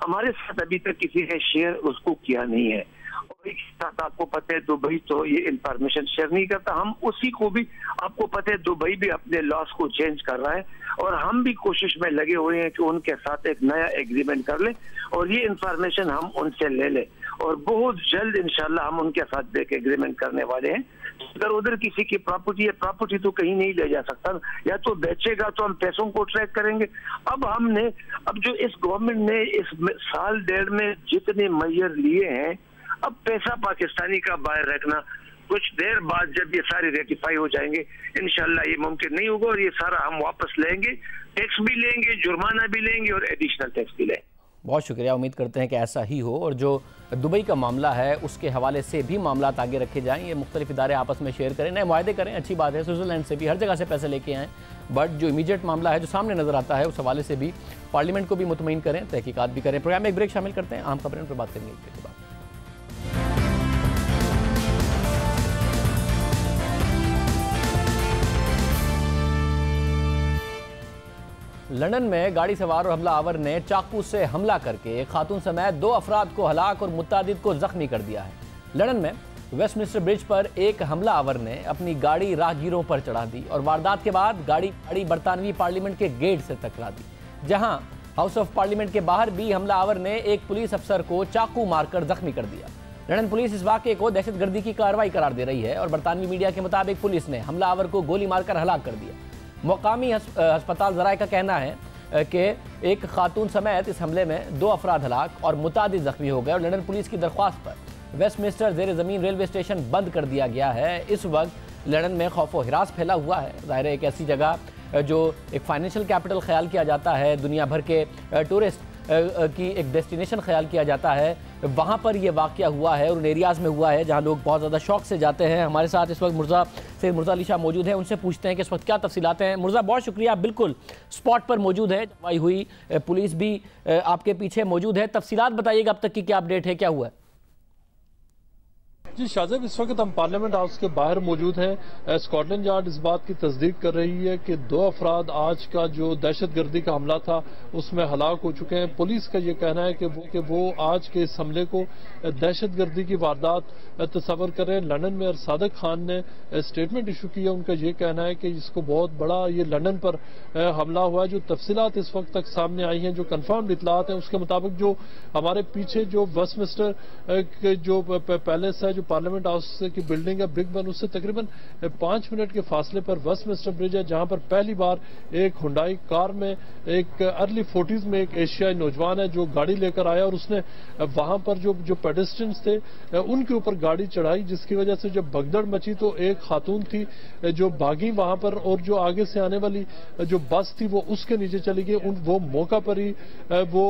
हमारे साथ अभी तक किसी ने शेयर उसको किया नहीं है। और एक साथ आपको पता है दुबई तो ये इंफॉर्मेशन शेयर नहीं करता, हम उसी को भी, आपको पता है दुबई भी अपने लॉस को चेंज कर रहा है और हम भी कोशिश में लगे हुए हैं कि उनके साथ एक नया एग्रीमेंट कर ले और ये इंफॉर्मेशन हम उनसे ले ले और बहुत जल्द इंशाल्लाह हम उनके साथ एक एग्रीमेंट करने वाले हैं। अगर उधर किसी की प्रॉपर्टी है, प्रॉपर्टी तो कहीं नहीं ले जा सकता, या तो बेचेगा तो हम पैसों को ट्रैक करेंगे। अब जो इस गवर्नमेंट ने इस साल डेढ़ में जितने मेजर लिए हैं, अब पैसा पाकिस्तानी का बाहर रखना कुछ देर बाद जब ये सारे रेटिफाई हो जाएंगे इंशाल्लाह ये मुमकिन नहीं होगा और ये सारा हम वापस लेंगे, टैक्स भी लेंगे, जुर्माना भी लेंगे और एडिशनल टैक्स भी लेंगे। बहुत शुक्रिया, उम्मीद करते हैं कि ऐसा ही हो और जो दुबई का मामला है उसके हवाले से भी मामला आगे रखे जाएं, ये मुख्तलिफ इदारे आपस में शेयर करें, नए मुआहदे करें, अच्छी बात है। स्विट्जरलैंड से भी हर जगह से पैसे लेके आएँ, बट जो इमीडिएट मामला है जो सामने नजर आता है उस हवाले से भी पार्लियामेंट को भी मुतमईन करें, तहकीकात भी करें। प्रोग्राम में एक ब्रेक शामिल करते हैं, आम खबरें पर बात करेंगे। लंदन में गाड़ी सवार और हमलावर ने चाकू से हमला करके एक खातून समेत 2 अफराद को हलाक और मुतादिद को जख्मी कर दिया है। लंदन में वेस्टमिंस्टर ब्रिज पर एक हमलावर ने अपनी गाड़ी राहगीरों पर चढ़ा दी और वारदात के बाद गाड़ी बरतानवी पार्लियामेंट के गेट से टकरा दी, जहां हाउस ऑफ पार्लियामेंट के बाहर भी हमलावर ने एक पुलिस अफसर को चाकू मारकर जख्मी कर दिया। लंदन पुलिस इस वाक़े को दहशतगर्दी की कार्रवाई करार दे रही है और बरतानवी मीडिया के मुताबिक पुलिस ने हमलावर को गोली मारकर हलाक कर दिया। मुकामी अस्पताल ज़राए का कहना है कि एक खातून समेत इस हमले में 2 अफराद हलाक और मुतादिद जख्मी हो गए और लंदन पुलिस की दरख्वास्त पर वेस्टमिंस्टर ज़ेर ज़मीन रेलवे स्टेशन बंद कर दिया गया है। इस वक्त लंदन में खौफ व हिरास फैला हुआ है। ज़ाहिर है एक ऐसी जगह जो एक फाइनेंशियल कैपिटल ख्याल किया जाता है, दुनिया भर के टूरिस्ट की एक डेस्टिनेशन ख्याल किया जाता है, वहाँ पर यह वाक़या हुआ है और उन एरियाज़ में हुआ है जहाँ लोग बहुत ज़्यादा शौक से जाते हैं। हमारे साथ इस वक्त मुर्ज़ा अली शाह मौजूद हैं, उनसे पूछते हैं कि इस वक्त क्या तफसीलात हैं। मुर्ज़ा, बहुत शुक्रिया, बिल्कुल स्पॉट पर मौजूद है, कार्रवाई हुई, पुलिस भी आपके पीछे मौजूद है। तफसीलात बताइएगा, अब तक की क्या अपडेट है, क्या हुआ है? जी शाहजेब, इस वक्त हम पार्लियामेंट हाउस के बाहर मौजूद हैं। स्कॉटलैंड यार्ड इस बात की तस्दीक कर रही है कि 2 अफराद आज का जो दहशतगर्दी का हमला था उसमें हलाक हो चुके हैं। पुलिस का ये कहना है कि वो आज के इस हमले को दहशतगर्दी की वारदात तस्वर कर रहे हैं। लंदन में सादिक खान ने स्टेटमेंट इशू किया, उनका ये कहना है कि इसको बहुत बड़ा ये लंदन पर हमला हुआ है। जो तफसीलात इस वक्त तक सामने आई हैं, जो कन्फर्म्ड इतलात हैं, उसके मुताबिक जो हमारे पीछे जो वेस्टमिंस्टर जो पैलेस है, जो पार्लियामेंट हाउस की बिल्डिंग है ब्रिक बन, उससे तकरीबन 5 मिनट के फासले पर वेस्टमिंस्टर ब्रिज है, जहां पर पहली बार एक हुंडई कार में एक अर्ली 40s में एक एशियाई नौजवान है जो गाड़ी लेकर आया और उसने वहां पर जो पेडेस्ट्रियंस थे उनके ऊपर गाड़ी चढ़ाई, जिसकी वजह से जब भगदड़ मची तो एक खातून थी जो भागी वहां पर और जो आगे से आने वाली जो बस थी वो उसके नीचे चली गई। वो मौका पर ही वो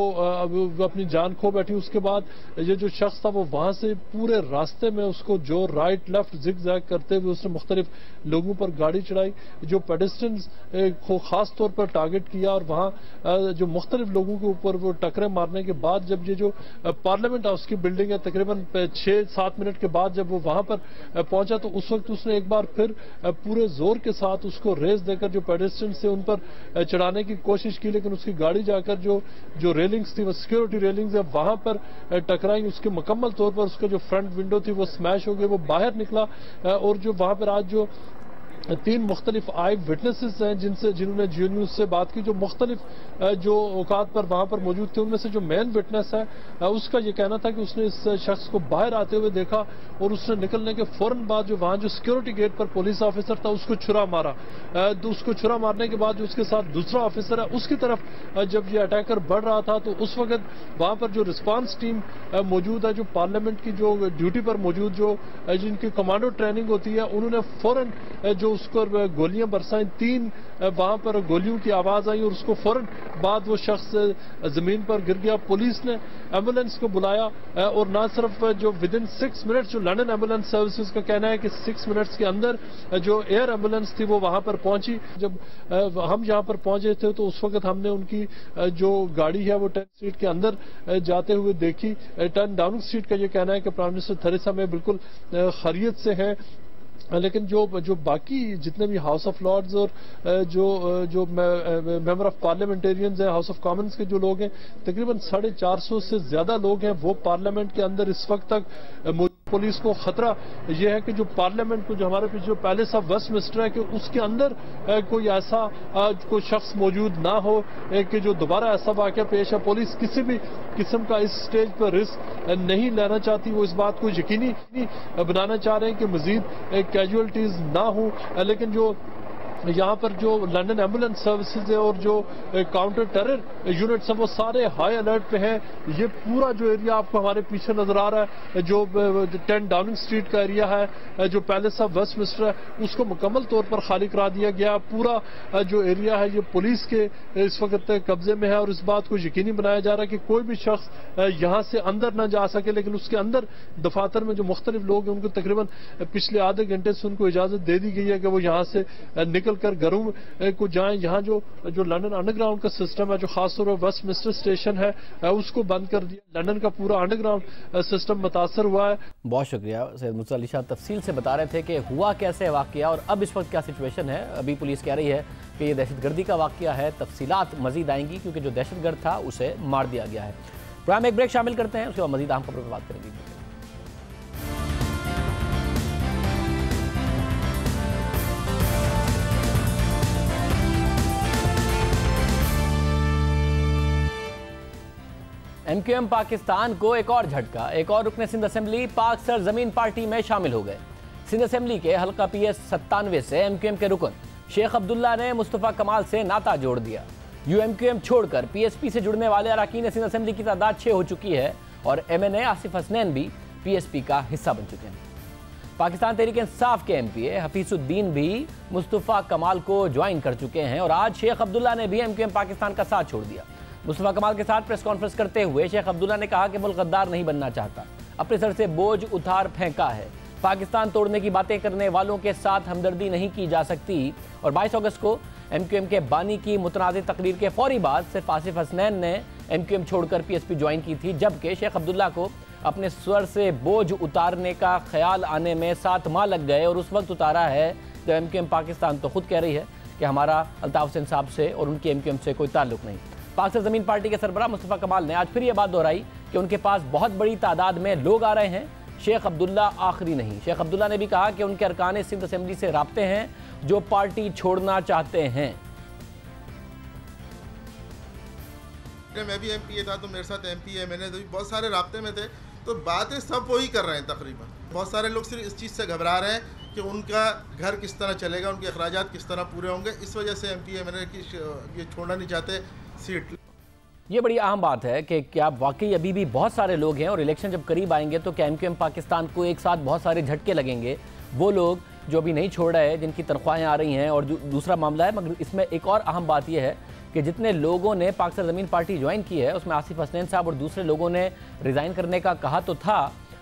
अपनी जान खो बैठी। उसके बाद ये जो शख्स था वो वहां से पूरे रास्ते में उसको जो राइट लेफ्ट जिग जैग करते हुए उसने मुख्तलिफ लोगों पर गाड़ी चढ़ाई, जो पेडेस्ट्रियंस को खास तौर पर टारगेट किया और वहां जो मुख्तलिफ लोगों के ऊपर वो टकरे मारने के बाद जब ये जो पार्लियामेंट हाउस की बिल्डिंग है तकरीबन 6-7 मिनट के बाद जब वो वहां पर पहुंचा तो उस वक्त उसने एक बार फिर पूरे जोर के साथ उसको रेस देकर जो पेडेस्ट्रियंस थे उन पर चढ़ाने की कोशिश की, लेकिन उसकी गाड़ी जाकर जो रेलिंग्स थी वो सिक्योरिटी रेलिंग्स है वहां पर टकराई। उसके मुकम्मल तौर पर उसका जो फ्रंट विंडो थी वो स्मैश हो गई, वो बाहर निकला और जो वहां पर आज जो 3 मुख्तलिफ आई विटनेसेस हैं जिन्होंने जियो न्यूज से बात की, जो मुख्तलिफ जो औकात पर वहां पर मौजूद थे, उनमें से जो मेन विटनेस है उसका ये कहना था कि उसने इस शख्स को बाहर आते हुए देखा और उसने निकलने के फौरन बाद जो वहां जो सिक्योरिटी गेट पर पुलिस ऑफिसर था उसको छुरा मारा। उसको छुरा मारने के बाद जो उसके साथ दूसरा ऑफिसर है उसकी तरफ जब ये अटैकर बढ़ रहा था तो उस वक्त वहां पर जो रिस्पांस टीम मौजूद है, जो पार्लियामेंट की जो ड्यूटी पर मौजूद जो जिनकी कमांडो ट्रेनिंग होती है, उन्होंने फौरन जो उसको गोलियां बरसाई। 3 वहां पर गोलियों की आवाज आई और उसको फौरन बाद वो शख्स जमीन पर गिर गया। पुलिस ने एम्बुलेंस को बुलाया और ना सिर्फ जो विद इन 6 मिनट्स, जो लंदन एम्बुलेंस सर्विसेज का कहना है कि 6 मिनट्स के अंदर जो एयर एम्बुलेंस थी वो वहां पर पहुंची। जब हम यहां पर पहुंचे थे तो उस वक्त हमने उनकी जो गाड़ी है वो 10 स्ट्रीट के अंदर जाते हुए देखी। 10 डाउनिंग स्ट्रीट का ये कहना है कि प्राइम मिनिस्टर थेरेसा मे बिल्कुल खैरियत से है, लेकिन जो बाकी जितने भी हाउस ऑफ लॉर्ड्स और जो मेंबर ऑफ पार्लियामेंटेरियंस हैं, हाउस ऑफ कॉमन्स के जो लोग हैं, तकरीबन 450 से ज्यादा लोग हैं, वो पार्लियामेंट के अंदर इस वक्त तक। पुलिस को खतरा यह है कि जो पार्लियामेंट को जो हमारे पीछे जो पैलेस ऑफ वेस्टमिंस्टर है कि उसके अंदर कोई ऐसा कोई शख्स मौजूद ना हो कि जो दोबारा ऐसा वाकया पेश है। पुलिस किसी भी किस्म का इस स्टेज पर रिस्क नहीं लेना चाहती, वो इस बात को यकीनी बनाना चाह रहे हैं कि मजीद कैजुअलिटीज ना हो। लेकिन जो यहाँ पर जो लंदन एम्बुलेंस सर्विसेज है और जो काउंटर टेरर यूनिट्स है वो सारे हाई अलर्ट पे हैं। ये पूरा जो एरिया आपको हमारे पीछे नजर आ रहा है, जो 10 डाउनिंग स्ट्रीट का एरिया है, जो पैलेस ऑफ वेस्टमिंस्टर है, उसको मुकम्मल तौर पर खाली करा दिया गया। पूरा जो एरिया है ये पुलिस के इस वक्त कब्जे में है और इस बात को यकीनी बनाया जा रहा है कि कोई भी शख्स यहाँ से अंदर न जा सके। लेकिन उसके अंदर दफातर में जो मुख्तलिफ लोग हैं उनको तकरीबन पिछले आधे घंटे से उनको इजाजत दे दी गई है कि वो यहाँ से निकल निकल कर घरों को जाएं। यहाँ जो लंदन अंडरग्राउंड का सिस्टम है, जो खासतौर पर वेस्टमिंस्टर स्टेशन है, उसको बंद कर दिया। लंदन का पूरा अंडरग्राउंड सिस्टम मुतासर हुआ है। बहुत शुक्रिया सैयद मुर्तज़ा अली शाह, तफसील से बता रहे थे कि हुआ कैसे वाक़या और अब इस वक्त क्या सिचुएशन है। अभी पुलिस कह रही है कि ये दहशतगर्दी का वाक़या है, तफसीलात मजीद आएंगी क्योंकि जो दहशतगर्द था उसे मार दिया गया है। प्रोग्राम एक ब्रेक शामिल करते हैं, उसके बाद मजीद अहम खबरों पर बात करेंगे। MQM पाकिस्तान को एक और झटका, एक और रुकने सिंध असेंबली पाक सरजमीन पार्टी में शामिल हो गए। सिंध असेंबली के हल्का PS 97 से MQM के रुकन शेख अब्दुल्ला ने मुस्तफ़ा कमाल से नाता जोड़ दिया। UMQM छोड़कर PSP से जुड़ने वाले अरकान सिंध असेंबली की तादाद 6 हो चुकी है और MNA आसिफ हसनैन भी PSP का हिस्सा बन चुके हैं। पाकिस्तान तहरीक इंसाफ के MPA हफीजुद्दीन भी मुस्तफ़ा कमाल को ज्वाइन कर चुके हैं और आज शेख अब्दुल्ला ने भी MQM पाकिस्तान का साथ छोड़ दिया। मुस्तफ़ा कमाल के साथ प्रेस कॉन्फ्रेंस करते हुए शेख अब्दुल्ला ने कहा कि मुल्क गद्दार नहीं बनना चाहता, अपने सर से बोझ उतार फेंका है। पाकिस्तान तोड़ने की बातें करने वालों के साथ हमदर्दी नहीं की जा सकती। और 22 अगस्त को MQM के बानी की मुतनाज़ तकरीर के फौरी बाद सिर्फ आसिफ हसनैन ने MQM छोड़कर PSP ज्वाइन की थी, जबकि शेख अब्दुल्ला को अपने सर से बोझ उतारने का ख्याल आने में 7 माह लग गए और उस वक्त उतारा है जब MQM पाकिस्तान तो खुद कह रही है कि हमारा अल्ताफ हुसैन साहब से और उनकी MQM से कोई ताल्लुक नहीं। पाक सरजमीन पार्टी के सरबराह मुस्तफ़ा कमाल ने आज फिर ये बात दोहराई कि उनके पास बहुत बड़ी तादाद में लोग आ रहे हैं, शेख अब्दुल्ला आखिरी नहीं। शेख अब्दुल्ला ने भी कहा कि उनके अरकान सिंध असेंबली से राब्ते हैं जो पार्टी छोड़ना चाहते हैं। मैं भी MPA था तो मेरे साथ MPA मैंने तो बहुत सारे राब्ते में थे, तो बातें सब वही कर रहे हैं तकरीबन। बहुत सारे लोग सिर्फ इस चीज़ से घबरा रहे हैं कि उनका घर किस तरह चलेगा, उनके अखराजात किस तरह पूरे होंगे। इस वजह से MPA मैंने ये छोड़ना नहीं चाहते सीट। ये बड़ी अहम बात है कि क्या वाकई अभी भी बहुत सारे लोग हैं और इलेक्शन जब करीब आएंगे तो क्या MQM पाकिस्तान को एक साथ बहुत सारे झटके लगेंगे। वो लोग जो अभी नहीं छोड़ रहे हैं, जिनकी तनख्वाहें आ रही हैं और दूसरा मामला है। मगर इसमें एक और अहम बात यह है कि जितने लोगों ने पाक सरजमीन पार्टी ज्वाइन की है उसमें आसिफ हसनैन साहब और दूसरे लोगों ने रिज़ाइन करने का कहा तो था,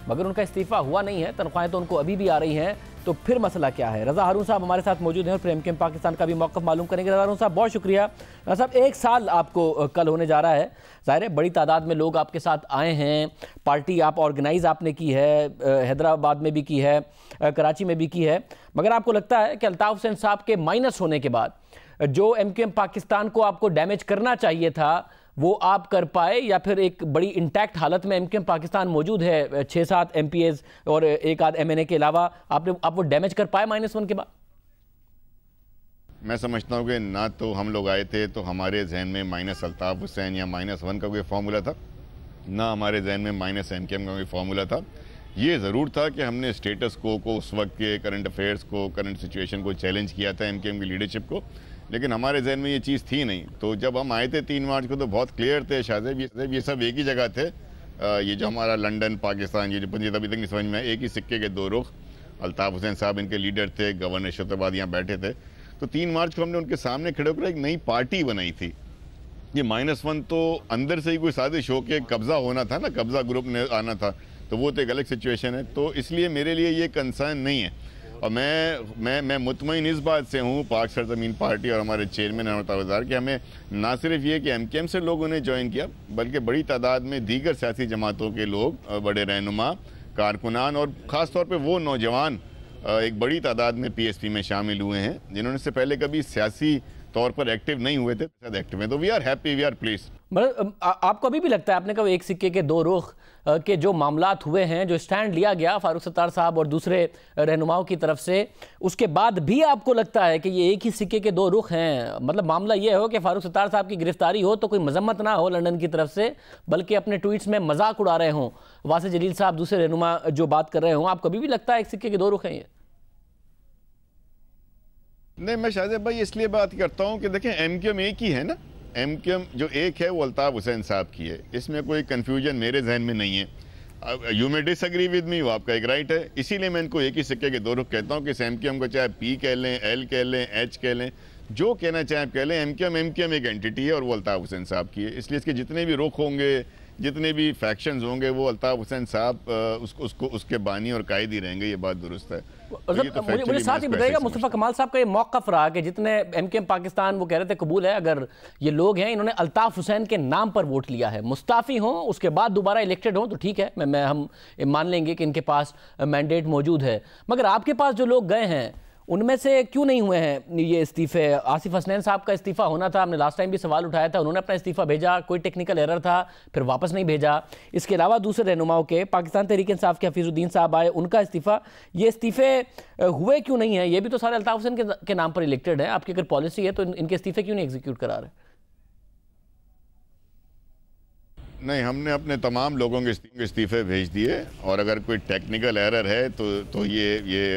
मगर उनका इस्तीफ़ा हुआ नहीं है। तनख्वाहें तो उनको अभी भी आ रही हैं, तो फिर मसला क्या है। रज़ा हारून साहब हमारे साथ मौजूद हैं और MQM पाकिस्तान का भी मौक़िफ़ मालूम करेंगे। रज़ा हारून साहब बहुत शुक्रिया। रज़ा साहब, 1 साल आपको कल होने जा रहा है, ज़ाहिर है बड़ी तादाद में लोग आपके साथ आए हैं। पार्टी आप ऑर्गेनाइज़ आपने की है, हैदराबाद में भी की है, कराची में भी की है, मगर आपको लगता है कि अल्ताफ हुसैन साहब के माइनस होने के बाद जो MQM पाकिस्तान को आपको डैमेज करना चाहिए था वो आप कर पाए, या फिर एक बड़ी इंटैक्ट हालत में MQM पाकिस्तान मौजूद है 6-7 MPAs और एक आध MNA के अलावा, आप वो डैमेज कर पाए -1 के बाद? मैं समझता हूँ कि ना तो हम लोग आए थे तो हमारे जहन में माइनस अल्ताफ हुसैन या -1 का कोई फार्मूला था, ना हमारे जहन में माइनस MQM का कोई फार्मूला था। ये ज़रूर था कि हमने स्टेटस को उस वक्त के करंट अफेयर्स को, करंट सिचुएशन को चैलेंज किया था MQM की लीडरशिप को, लेकिन हमारे जहन में ये चीज़ थी नहीं। तो जब हम आए थे 3 मार्च को तो बहुत क्लियर थे शाहजेब, ये सब एक ही जगह थे। ये जो हमारा लंदन पाकिस्तान, ये जो पंजीत अभी तक नहीं समझ में, एक ही सिक्के के 2 रुख। अल्ताफ हुसैन साहब इनके लीडर थे, गवर्नर शतबाद यहाँ बैठे थे। तो 3 मार्च को हमने उनके सामने खड़े होकर एक नई पार्टी बनाई थी। ये -1 तो अंदर से ही कोई साजिश हो के कब्जा होना था ना, कब्जा ग्रुप ने आना था, तो वो तो एक अलग सिचुएशन है। तो इसलिए मेरे लिए ये कंसर्न नहीं है और मैं मुतमईन इस बात से हूँ पाक सरजमीन पार्टी और हमारे चेयरमैन अहमद कि हमें ना सिर्फ ये कि MQM से लोगों ने ज्वाइन किया, बल्कि बड़ी तादाद में दीगर सियासी जमातों के लोग, बड़े रहनुमा, कारकुनान और ख़ास तौर पे वो नौजवान एक बड़ी तादाद में PSP में शामिल हुए हैं जिन्होंने इससे पहले कभी सियासी तौर पर एक्टिव नहीं हुए थे, एक्टिव हैं। तो we are happy, we are please. मतलब आपको अभी भी लगता है, आपने कहा एक सिक्के के 2 रुख के जो मामलात हुए हैं, जो स्टैंड लिया गया फारूक सत्तार साहब और दूसरे रहनुमाओं की तरफ से, उसके बाद भी आपको लगता है कि ये एक ही सिक्के के 2 रुख हैं? मतलब मामला ये हो कि फारूक सत्तार साहब की गिरफ्तारी हो तो कोई मजम्मत ना हो लंदन की तरफ से, बल्कि अपने ट्वीट्स में मजाक उड़ा रहे हों वासिफ जलील साहब, दूसरे रहनुमा जो बात कर रहे हों, आपको अभी भी लगता है एक सिक्के के 2 रुख हैं ये? नहीं, मैं शाहजेब भाई इसलिए बात करता हूँ कि देखें MQM एक ही है ना। MQM जो एक है वो अल्ताफ हुसैन साहब की है, इसमें कोई कंफ्यूजन मेरे जहन में नहीं है। You may disagree with me, वो आपका एक राइट है। इसीलिए मैं इनको एक ही सिक्के के 2 रुख कहता हूँ कि इस MQM को चाहे P कह लें, L कह लें, H कह लें, जो कहना चाहें आप कह लें, एमकेएम एक एंटिटी है और वो अल्ताफ हुसैन साहब की है, इसलिए इसके जितने भी रुख होंगे, जितने भी फैक्शंस होंगे, वो अल्ताफ हुसैन साहब उसके बानी और कायद ही रहेंगे, ये बात दुरुस्त है। मुझे साथ ही बताइएगा, मुस्तफ़ा कमाल साहब का ये मौक़िफ़ रहा कि जितने एमकेएम पाकिस्तान वो कह रहे थे कबूल है, अगर ये लोग हैं इन्होंने अल्ताफ हुसैन के नाम पर वोट लिया है, मुस्ताफ़ी हों उसके बाद दोबारा इलेक्टेड हों तो ठीक है, हम मान लेंगे कि इनके पास मैंडेट मौजूद है, मगर आपके पास जो लोग गए हैं उनमें से क्यों नहीं हुए हैं ये इस्तीफ़े? आसिफ हसनैन साहब का इस्तीफ़ा होना था, हमने लास्ट टाइम भी सवाल उठाया था, उन्होंने अपना इस्तीफ़ा भेजा, कोई टेक्निकल एरर था, फिर वापस नहीं भेजा। इसके अलावा दूसरे रहनुमाओं के पाकिस्तान तहरीक इंसाफ के हफीज़ुद्दीन साहब आए, उनका इस्तीफ़ा, ये इस्तीफ़े हुए क्यों नहीं हैं? ये भी तो सारे अल्ताफ हुसैन के नाम पर इलेक्टेड है, आपकी अगर पॉलिसी है तो इनके इस्तीफ़े क्यों नहीं एग्जीक्यूट करा रहे? नहीं, हमने अपने तमाम लोगों के इस्तीफ़े भेज दिए और अगर कोई टेक्निकल एरर है तो ये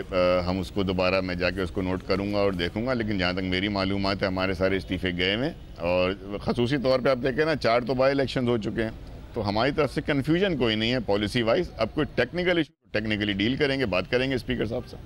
हम उसको दोबारा मैं जाके उसको नोट करूंगा और देखूंगा, लेकिन जहाँ तक मेरी मालूमात है हमारे सारे इस्तीफ़े गए हैं और ख़ुसूसी तौर पे आप देखें ना 4 तो बाई इलेक्शन हो चुके हैं, तो हमारी तरफ से कन्फ्यूजन कोई नहीं है पॉलिसी वाइज। अब कोई टेक्निकल इशू टेक्निकली डील करेंगे, बात करेंगे स्पीकर साहब से।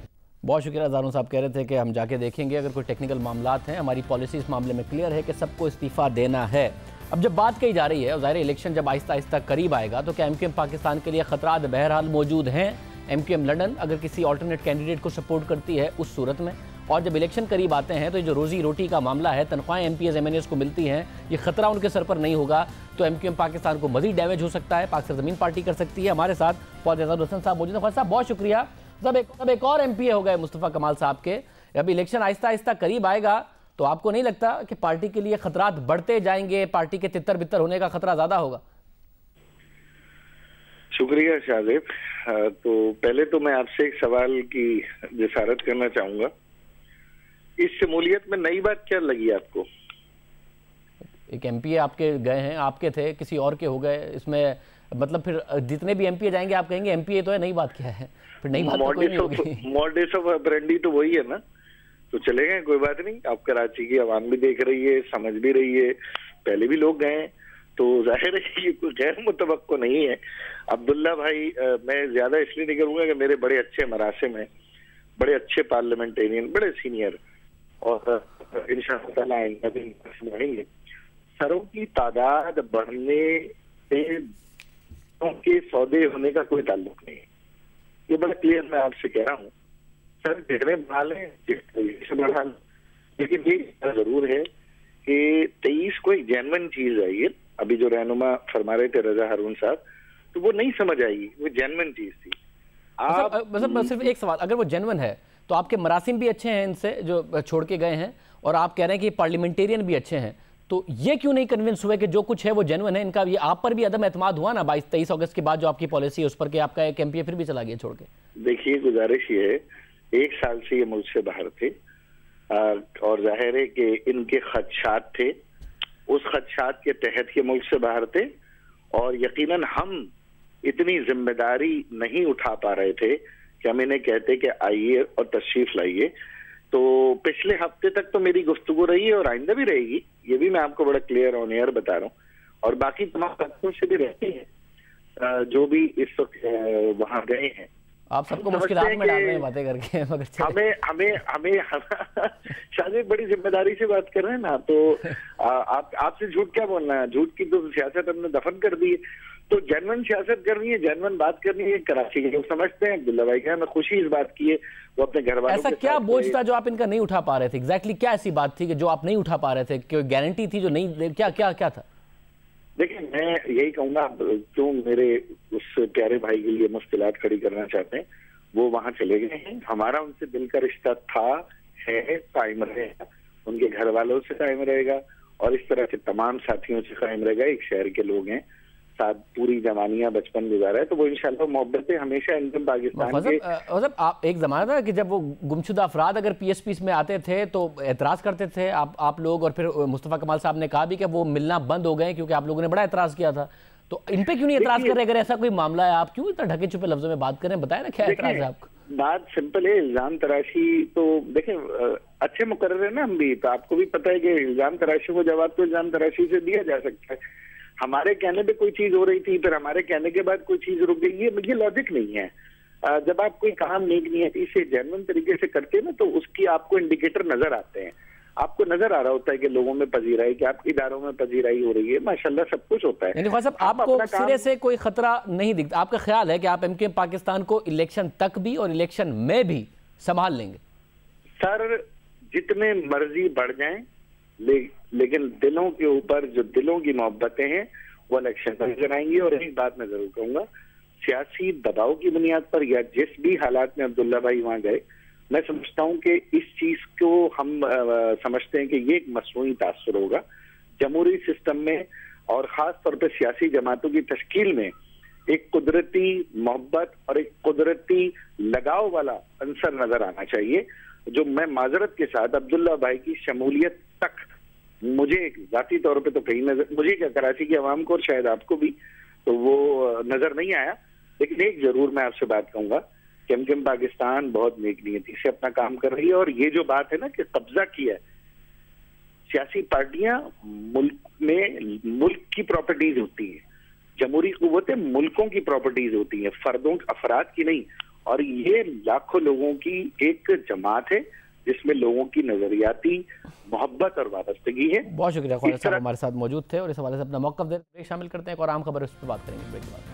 बहुत शुक्रिया। ज़ारून साहब कह रहे थे कि हम जाके देखेंगे, अगर कोई टेक्निकल मामलात हैं, हमारी पॉलिसी इस मामले में क्लियर है कि सबको इस्तीफ़ा देना है। अब जब बात कही जा रही है, ज़ाहिर इलेक्शन जब आहिस्ता आहिस्ता करीब आएगा तो क्या एमकेएम पाकिस्तान के लिए ख़तरात बहरहाल मौजूद हैं? एमकेएम लंदन अगर किसी ऑल्टरनेट कैंडिडेट को सपोर्ट करती है उस सूरत में, और जब इलेक्शन करीब आते हैं तो ये जो रोज़ी रोटी का मामला है, तनख्वाहें एमपीएस एमएनएस को मिलती हैं, ये ख़तरा उनके सर पर नहीं होगा तो एमकेएम पाकिस्तान को मज़ीद डैमेज हो सकता है, पाक सरज़मीन पार्टी कर सकती है। हमारे साथ फौज एजाज़ हुसैन साहब मौजूद हैं। फौज साहब बहुत शुक्रिया। सब एक और एमपीए हो गए मुस्तफ़ा कमाल साहब के। अब इलेक्शन आहिस्ता आहिस्ता करीब आएगा तो आपको नहीं लगता कि पार्टी के लिए खतरात बढ़ते जाएंगे, पार्टी के तितर बितर होने का खतरा ज्यादा होगा? शुक्रिया शाहजेब। तो पहले तो मैं आपसे एक सवाल की जिसारत करना चाहूंगा, इस शमूलियत में नई बात क्या लगी आपको? एक एमपीए आपके गए हैं, आपके थे, किसी और के हो गए, इसमें मतलब फिर जितने भी एमपीए जाएंगे आप कहेंगे एमपीए तो है, नई बात क्या है? फिर नई बात मॉडस ऑफ ऑपरेंडी तो वही है ना, तो चले गए, कोई बात नहीं। आप कराची की आवाम भी देख रही है, समझ भी रही है, पहले भी लोग गए, तो जाहिर है ये कोई गैर मुतवक्को नहीं है। अब्दुल्ला भाई, मैं ज्यादा इसलिए नहीं करूंगा कि मेरे बड़े अच्छे मरासिम हैं, बड़े अच्छे पार्लियामेंटेरियन, बड़े सीनियर, और इंशाअल्लाह आएंगे बढ़ेंगे। सरों की तादाद बढ़ने से के सौदे होने का कोई ताल्लुक नहीं है, ये बड़ा क्लियर मैं आपसे कह रहा हूँ। सर जितने बढ़ा लें से बढ़ा लें, लेकिन ये जरूर है कि 23 को एक जेन्युइन चीज है। ये अभी जो रहनुमा फरमा रहे थे रजा हारून साहब, तो वो नहीं समझ आएगी, वो जेन्युइन चीज थी। आप मतलब सिर्फ एक सवाल, अगर वो जेन्युइन है तो आपके मरासिम भी अच्छे हैं इनसे जो छोड़ के गए हैं, और आप कह रहे हैं कि पार्लियामेंटेरियन भी अच्छे हैं, तो ये क्यों नहीं कन्विंस हुए कि जो कुछ है वो जेन्युइन है? इनका ये आप पर भी अदम एतमाद हुआ ना 22-23 अगस्त के बाद जो आपकी पॉलिसी है उस पर, कि आपका एक एमपीए फिर भी चला गया छोड़ के। देखिए, गुजारिश ये है, 1 साल से ये मुल्क से बाहर थे और जाहिर है कि इनके खदशात थे, उस खदशात के तहत ये मुल्क से बाहर थे, और यकीनन हम इतनी जिम्मेदारी नहीं उठा पा रहे थे कि हम इन्हें कहते कि आइए और तशरीफ लाइए। तो पिछले हफ्ते तक तो मेरी गुफ्तगू रही है और आइंदा भी रहेगी, ये भी मैं आपको बड़ा क्लियर ऑन एयर बता रहा हूँ, और बाकी तमाम बच्चों से भी रहती है जो भी इस वक्त वहां गए हैं। आप सबको मुश्किलात में डाल रहे हैं बातें करके, मगर हमें शायद बड़ी जिम्मेदारी से बात कर रहे हैं ना, तो आपसे झूठ क्या बोलना है? झूठ की तो सियासत हमने दफन कर दी है, तो जेन्युइन सियासत करनी है, जेन्युइन बात करनी है। कराची के लोग समझते हैं, अब्दुल्ला भाई का मैं खुशी इस बात की है, वो अपने घर वालों ऐसा क्या बोझ था जो आप इनका नहीं उठा पा रहे थे? एग्जैक्टली क्या ऐसी बात थी कि जो आप नहीं उठा पा रहे थे? कोई गारंटी थी जो नहीं, क्या था? देखिए, मैं यही कहूंगा, क्यों मेरे उस प्यारे भाई के लिए मुश्किलात खड़ी करना चाहते हैं, वो वहां चले गए हैं, हमारा उनसे दिल का रिश्ता था, है, कायम रहेगा, उनके घर वालों से कायम रहेगा, और इस तरह के तमाम साथियों से कायम रहेगा। एक शहर के लोग हैं, साथ पूरी जवानियां बचपन गुजारा है, तो वो इंशाल्लाह मोहब्बतें हमेशा इनकम पाकिस्तान के। आप एक जमाना था कि जब वो गुमशुदा अफराद अगर पीएसपी में आते थे तो एतराज करते थे आप लोग, और फिर मुस्तफ़ा कमाल साहब ने कहा भी कि वो मिलना बंद हो गए क्योंकि आप लोगों ने बड़ा एतराज किया था, तो इन पे क्यों नहीं एतराज कर रहे? अगर ऐसा कोई मामला है, आप क्यों इतना ढके छुपे लफ्जों में बात करें? बताए ना क्या एतराज है आपको? बात सिंपल है, इल्जाम तराशी तो देखें अच्छे मुकर्रर है ना हम भी, तो आपको भी पता है कि इल्जाम तराशी को जवाब तो इल्जाम तराशी से दिया जा सकता है। हमारे कहने पे कोई चीज हो रही थी, फिर हमारे कहने के बाद कोई चीज रुक गई, ये लॉजिक नहीं है। जब आप कोई काम नेक नियति से जेन्युइन तरीके से करते हैं ना, तो उसकी आपको इंडिकेटर नजर आते हैं। आपको नजर आ रहा होता है कि लोगों में पजीराई, कि आपके इदारों में पजीराई हो रही है, माशाल्लाह सब कुछ होता है। यानी ख्वाजा साहब, आपको सिरे से कोई खतरा नहीं दिखता? आपका ख्याल है कि आप एमकेएम पाकिस्तान को इलेक्शन तक भी और इलेक्शन में भी संभाल लेंगे? सर, जितने मर्जी बढ़ जाएं, लेकिन दिलों के ऊपर जो दिलों की मोहब्बतें हैं वो इलेक्शन में नजर आएंगी। और एक बात मैं जरूर कहूंगा, सियासी दबाव की बुनियाद पर या जिस भी हालात में अब्दुल्ला भाई वहां गए, मैं समझता हूं कि इस चीज को हम समझते हैं कि ये एक मसनूई तासुर होगा जमहूरी सिस्टम में, और खास तौर पर सियासी जमातों की तश्कील में एक कुदरती मोहब्बत और एक कुदरती लगाव वाला अंसर नजर आना चाहिए, जो मैं माजरत के साथ अब्दुल्ला भाई की शमूलियत तक मुझे जाती तौर पे तो कहीं नजर, मुझे क्या कराची की आवाम को और शायद आपको भी तो वो नजर नहीं आया। लेकिन एक जरूर मैं आपसे बात कहूंगा कि एमकेएम पाकिस्तान बहुत नेक नियति से अपना काम कर रही है। और ये जो बात है ना कि कब्जा किया है, सियासी पार्टियां मुल्क की प्रॉपर्टीज होती है, जमहूरी कुव्वतें मुल्कों की प्रॉपर्टीज होती है, फर्दों अफराद की नहीं। और ये लाखों लोगों की एक जमात है जिसमें लोगों की नजरियाती मोहब्बत और वाबस्तगी है। बहुत शुक्रिया ख्वाजा साहब हमारे साथ मौजूद थे और इस हवाले से अपना मौक़िफ़ दे। ब्रेक शामिल करते हैं और आम खबर उस पर बात करेंगे ब्रेक के बाद।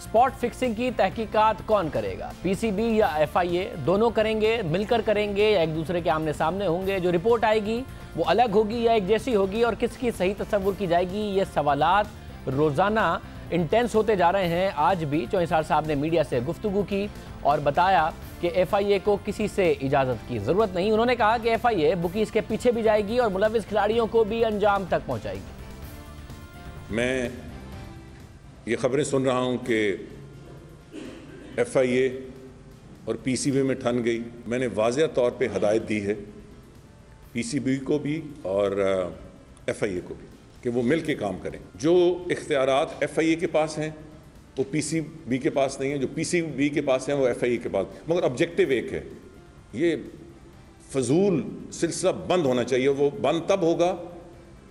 स्पॉट फिक्सिंग की तहकीकात कौन करेगा? पीसीबी या एफआईए? दोनों करेंगे, मिलकर करेंगे या एक दूसरे के आमने सामने होंगे? जो रिपोर्ट आएगी वो अलग होगी या एक जैसी होगी? और किसकी सही तस्वुर की जाएगी? ये सवालात रोज़ाना इंटेंस होते जा रहे हैं। आज भी चौंसार साहब ने मीडिया से गुफ्तगू की और बताया कि एफआईए को किसी से इजाज़त की ज़रूरत नहीं। उन्होंने कहा कि एफआईए बुकीज़ के पीछे भी जाएगी और मुलविस खिलाड़ियों को भी अंजाम तक पहुँचाएगी। मैं ये खबरें सुन रहा हूं कि एफआईए और पीसीबी में ठन गई। मैंने वाज़ेह तौर पे हदायत दी है पीसीबी को भी और एफआईए को भी कि वो मिल के काम करें। जो इख्तियारात एफआईए के पास हैं वो पीसीबी के पास नहीं है, जो पीसीबी के पास हैं वो एफआईए के पास, मगर ऑब्जेक्टिव एक है। ये फजूल सिलसिला बंद होना चाहिए। वो बंद तब होगा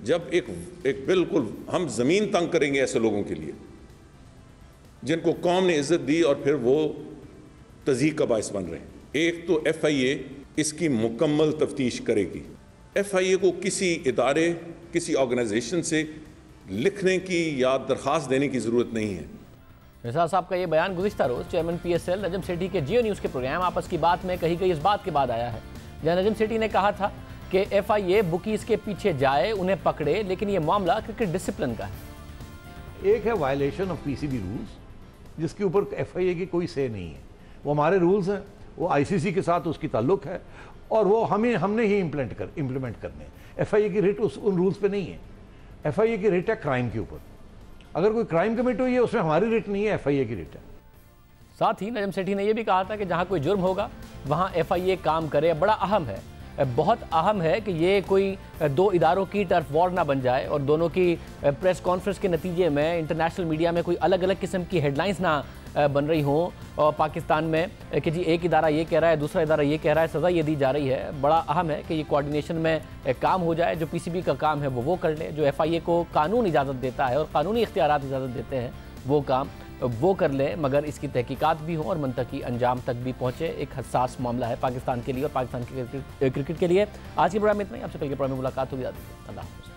जब एक बिल्कुल हम ज़मीन तंग करेंगे ऐसे लोगों के लिए जिनको कौम ने इज्जत दी और फिर वो तज़ीक का बायस बन रहे हैं। एक तो एफआईए इसकी मुकम्मल तफ्तीश करेगी। एफआईए को किसी इदारे, किसी ऑर्गेनाइजेशन से लिखने की या दरख्वास्त देने की ज़रूरत नहीं है। मिर्ज़ा साहब का ये बयान गुज़िश्ता रोज़ चेयरमैन पीएसएल नजम सेठी के जियो न्यूज़ के प्रोग्राम आपस की बात में कही गई इस बात के बाद आया है, जहाँ नजम सेठी ने कहा था कि एफआईए बुकीज़ के पीछे जाए, उन्हें पकड़े, लेकिन ये मामला क्रिकेट डिसिप्लिन का है। एक है वायलेशन ऑफ पीसीबी रूल्स जिसके ऊपर एफआईए की कोई से नहीं है। वो हमारे रूल्स हैं, वो आईसीसी के साथ उसकी ताल्लुक है और वो हमने ही इम्प्लीमेंट करने हैं। एफआईए की रिट उन रूल्स पे नहीं है। एफआईए की रिट है क्राइम के ऊपर। अगर कोई क्राइम कमिट हुई है उसमें हमारी रिट नहीं है, एफआईए की रिट है। साथ ही नजम सेठी ने यह भी कहा था कि जहां कोई जुर्म होगा वहां एफआईए काम करे। बड़ा अहम है, बहुत अहम है कि ये कोई दो इदारों की टर्फ वॉर ना बन जाए और दोनों की प्रेस कॉन्फ्रेंस के नतीजे में इंटरनेशनल मीडिया में कोई अलग अलग किस्म की हेडलाइंस ना बन रही हों और पाकिस्तान में कि जी एक इदारा ये कह रहा है, दूसरा इदारा ये कह रहा है, सज़ा ये दी जा रही है। बड़ा अहम है कि ये कोऑर्डिनेशन में काम हो जाए। जो पीसीबी का काम है वो कर ले, जो एफआईए को कानून इजाज़त देता है और कानूनी इख्तियारात इजाज़त देते हैं वो काम वो कर ले, मगर इसकी तहकीकात भी हो और मंतकी अंजाम तक भी पहुँचे। एक हसास मामला है पाकिस्तान के लिए और पाकिस्तान के क्रिकेट के लिए। आज के प्रोग्राम में इतना ही। आपसे कल के प्रोग्राम में मुलाकात होगी। अल्लाह हाफ़िज़।